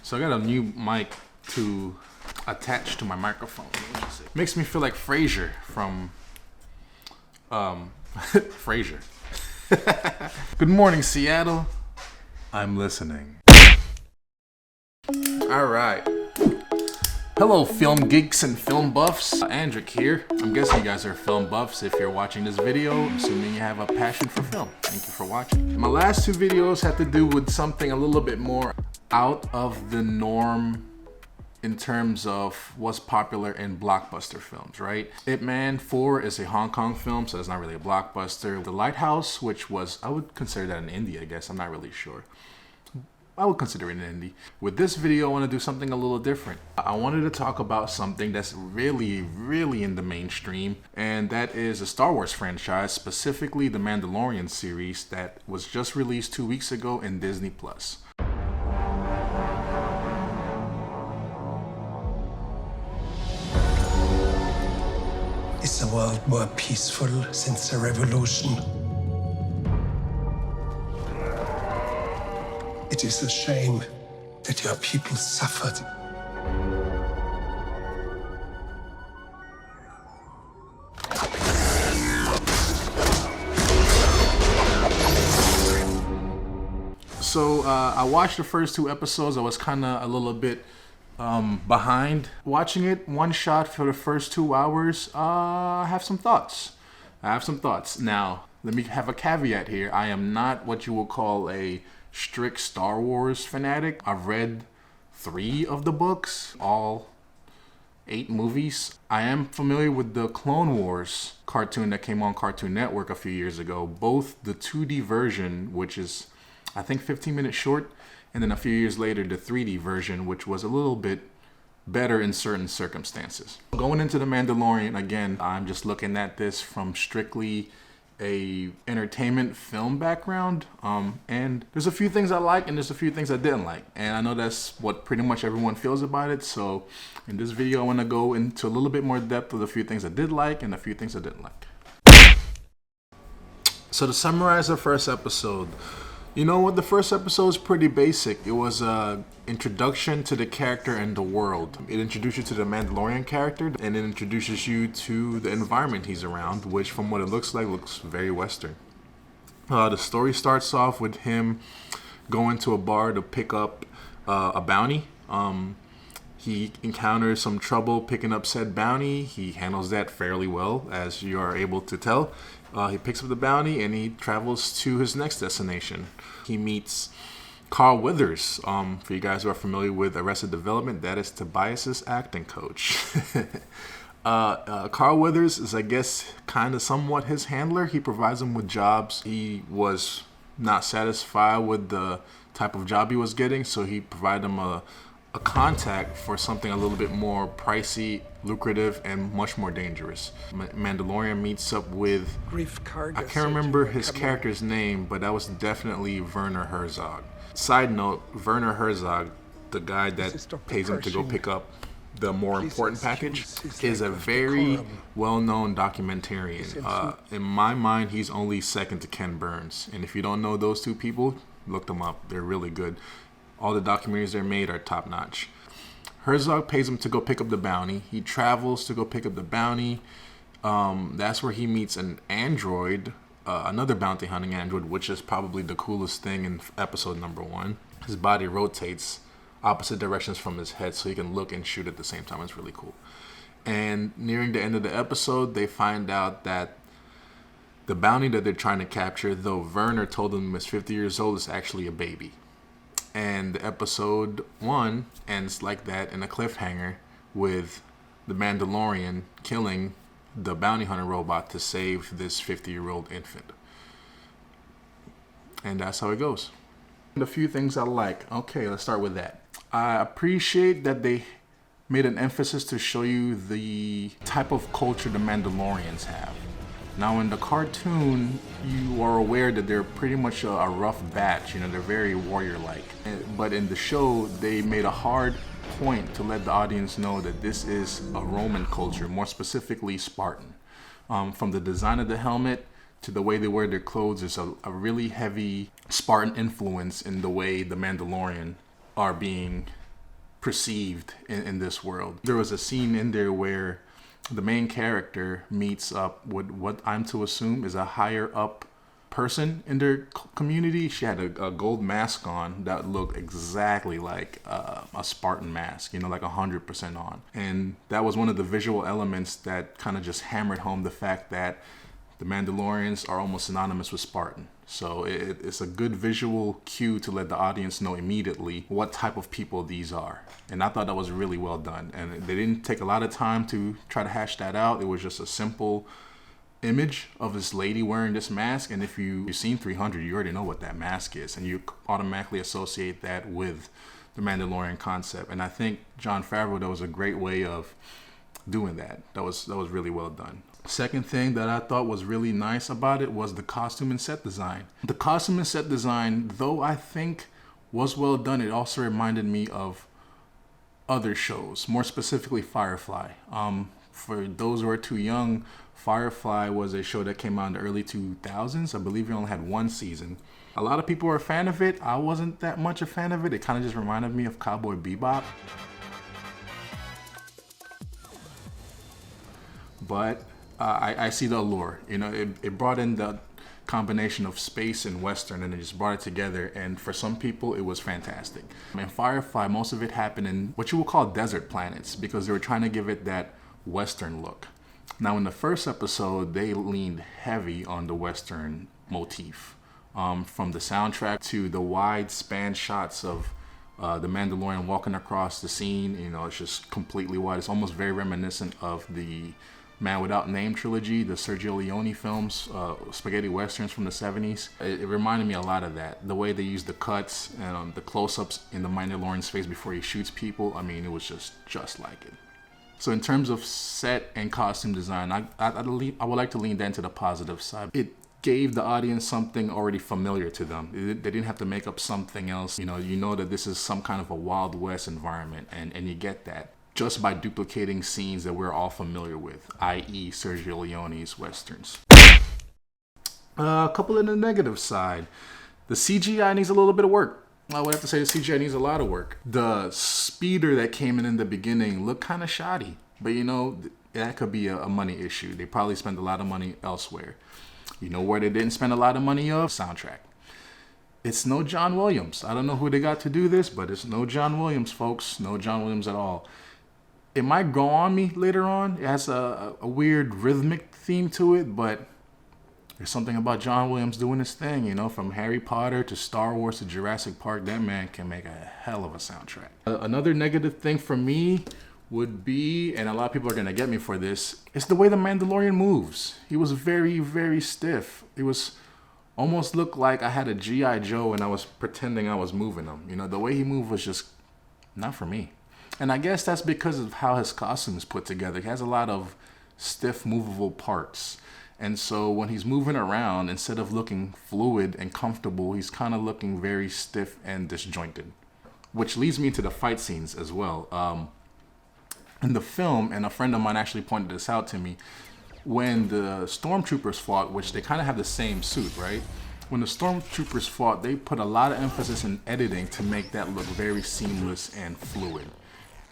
So I got a new mic to attach to my microphone. Makes me feel like Frasier from Frasier. Good morning, Seattle. I'm listening. All right. Hello, film geeks and film buffs. Andrick here. I'm guessing you guys are film buffs if you're watching this video, assuming you have a passion for film. Thank you for watching. My last two videos had to do with something a little bit more out of the norm in terms of what's popular in blockbuster films, right? Ip Man 4 is a Hong Kong film, so it's not really a blockbuster. The Lighthouse, which was, I would consider that an indie, I guess. I'm not really sure. I would consider it an indie. With this video, I want to do something a little different. I wanted to talk about something that's really in the mainstream, and that is a Star Wars franchise, specifically the Mandalorian series that was just released 2 weeks ago in Disney+. Is the world more peaceful since the revolution? It is a shame that your people suffered. So I watched the first two episodes. I was kind of a little bit behind watching it one shot for the first 2 hours. I have some thoughts. Now, let me have a caveat here. I am not what you will call a strict Star Wars fanatic. I've read 3 of the books, all 8 movies. I am familiar with the Clone Wars cartoon that came on Cartoon Network a few years ago. Both the 2D version, which is I think 15 minutes short, and then a few years later the 3D version, which was a little bit better in certain circumstances. Going into the Mandalorian, again, I'm just looking at this from strictly a entertainment film background, and there's a few things I like and there's a few things I didn't like, and I know that's what pretty much everyone feels about it. So in this video I want to go into a little bit more depth of the few things I did like and a few things I didn't like. So to summarize the first episode, you know what, the first episode is pretty basic. It was a introduction to the character and the world. It introduced you to the Mandalorian character, and it introduces you to the environment he's around, which from what it looks like, looks very Western. The story starts off with him going to a bar to pick up a bounty. He encounters some trouble picking up said bounty. He handles that fairly well, as you are able to tell. He picks up the bounty and he travels to his next destination. He meets Carl Weathers. For you guys who are familiar with Arrested Development, that is Tobias's acting coach. Carl Weathers is, I guess, kind of somewhat his handler. He provides him with jobs. He was not satisfied with the type of job he was getting, so he provided him a contact for something a little bit more pricey, lucrative, and much more dangerous. Mandalorian meets up with, I can't remember his character's name, but that was definitely Werner Herzog. Side note, Werner Herzog, the guy that pays him to go pick up the more important package, is a very well-known documentarian. In my mind, he's only second to Ken Burns. And if you don't know those two people, look them up. They're really good. All the documentaries they're made are top-notch. Herzog pays him to go pick up the bounty. He travels to go pick up the bounty. That's where he meets an android, another bounty hunting android, which is probably the coolest thing in episode number 1. His body rotates opposite directions from his head so he can look and shoot at the same time. It's really cool. And nearing the end of the episode, they find out that the bounty that they're trying to capture, though Werner told them he was 50 years old, is actually a baby. And episode 1 ends like that, in a cliffhanger, with the Mandalorian killing the bounty hunter robot to save this 50-year-old infant. And that's how it goes. And a few things I like. Okay, let's start with that. I appreciate that they made an emphasis to show you the type of culture the Mandalorians have. Now in the cartoon, you are aware that they're pretty much a rough batch, you know, they're very warrior-like. But in the show, they made a hard point to let the audience know that this is a Roman culture, more specifically Spartan. From the design of the helmet to the way they wear their clothes, there's a really heavy Spartan influence in the way the Mandalorian are being perceived in this world. There was a scene in there where the main character meets up with what I'm to assume is a higher up person in their community. She had a gold mask on that looked exactly like a Spartan mask, like 100% on. And that was one of the visual elements that kind of just hammered home the fact that the Mandalorians are almost synonymous with Spartan. So it's a good visual cue to let the audience know immediately what type of people these are. And I thought that was really well done. And they didn't take a lot of time to try to hash that out. It was just a simple image of this lady wearing this mask. And if you've seen 300, you already know what that mask is. And you automatically associate that with the Mandalorian concept. And I think Jon Favreau, that was a great way of doing that. That was really well done. Second thing that I thought was really nice about it was the costume and set design. The costume and set design, though I think was well done, it also reminded me of other shows, more specifically Firefly. For those who are too young, Firefly was a show that came out in the early 2000s. I believe it only had one season. A lot of people were a fan of it. I wasn't that much a fan of it. It kind of just reminded me of Cowboy Bebop. But I see the allure. It brought in the combination of space and Western, and it just brought it together. And for some people, it was fantastic. In Firefly, most of it happened in what you would call desert planets because they were trying to give it that Western look. Now, in the first episode, they leaned heavy on the Western motif. From the soundtrack to the wide span shots of the Mandalorian walking across the scene, it's just completely wide. It's almost very reminiscent of the Man Without Name trilogy, the Sergio Leone films, spaghetti westerns from the 70s. It reminded me a lot of that. The way they used the cuts and the close-ups in the Mandalorian's face before he shoots people, it was just like it. So in terms of set and costume design, I would like to lean that to the positive side. It gave the audience something already familiar to them. They didn't have to make up something else. You know that this is some kind of a Wild West environment, and you get that just by duplicating scenes that we're all familiar with, i.e. Sergio Leone's westerns. A couple on the negative side. The CGI needs a little bit of work. I would have to say the CGI needs a lot of work. The speeder that came in the beginning looked kind of shoddy, but that could be a money issue. They probably spent a lot of money elsewhere. Where they didn't spend a lot of money of? Soundtrack. It's no John Williams. I don't know who they got to do this, but it's no John Williams, folks. No John Williams at all. It might grow on me later on. It has a weird rhythmic theme to it, but there's something about John Williams doing his thing, from Harry Potter to Star Wars to Jurassic Park. That man can make a hell of a soundtrack. Another negative thing for me would be, and a lot of people are going to get me for this, it's the way the Mandalorian moves. He was very, very stiff. It was almost looked like I had a G.I. Joe and I was pretending I was moving him. The way he moved was just not for me. And I guess that's because of how his costume is put together. He has a lot of stiff, movable parts. And so when he's moving around, instead of looking fluid and comfortable, he's kind of looking very stiff and disjointed. Which leads me to the fight scenes as well. In the film, and a friend of mine actually pointed this out to me, when the stormtroopers fought, which they kind of have the same suit, right? When the stormtroopers fought, they put a lot of emphasis in editing to make that look very seamless and fluid.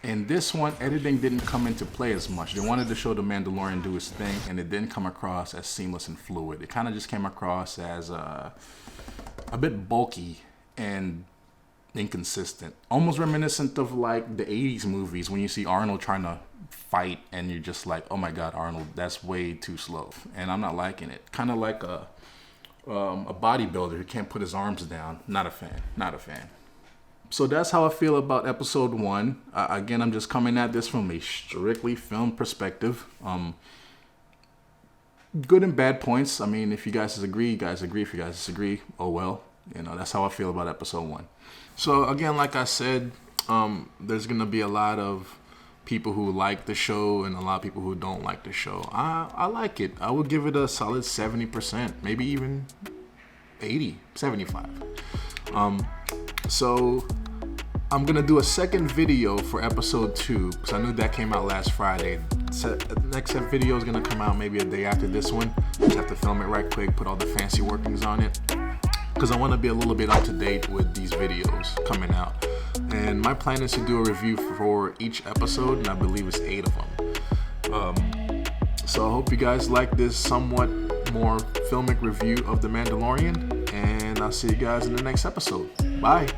In this one, editing didn't come into play as much. They wanted to show the Mandalorian do his thing, and it didn't come across as seamless and fluid. It kind of just came across as a bit bulky and inconsistent. Almost reminiscent of like the 80s movies when you see Arnold trying to fight and you're just like, oh my God, Arnold, that's way too slow. And I'm not liking it. Kind of like a bodybuilder who can't put his arms down. Not a fan. So that's how I feel about episode 1. Again, I'm just coming at this from a strictly film perspective. Good and bad points. If you guys agree, you guys agree. If you guys disagree, oh well. That's how I feel about episode 1. So again, like I said, there's going to be a lot of people who like the show and a lot of people who don't like the show. I like it. I would give it a solid 70%, maybe even 80, 75. So I'm going to do a second video for episode 2 because I knew that came out last Friday. The next video is going to come out maybe a day after this one. Just have to film it right quick, put all the fancy workings on it because I want to be a little bit up to date with these videos coming out. And my plan is to do a review for each episode, and I believe it's 8 of them. So I hope you guys like this somewhat more filmic review of The Mandalorian, and I'll see you guys in the next episode. Bye.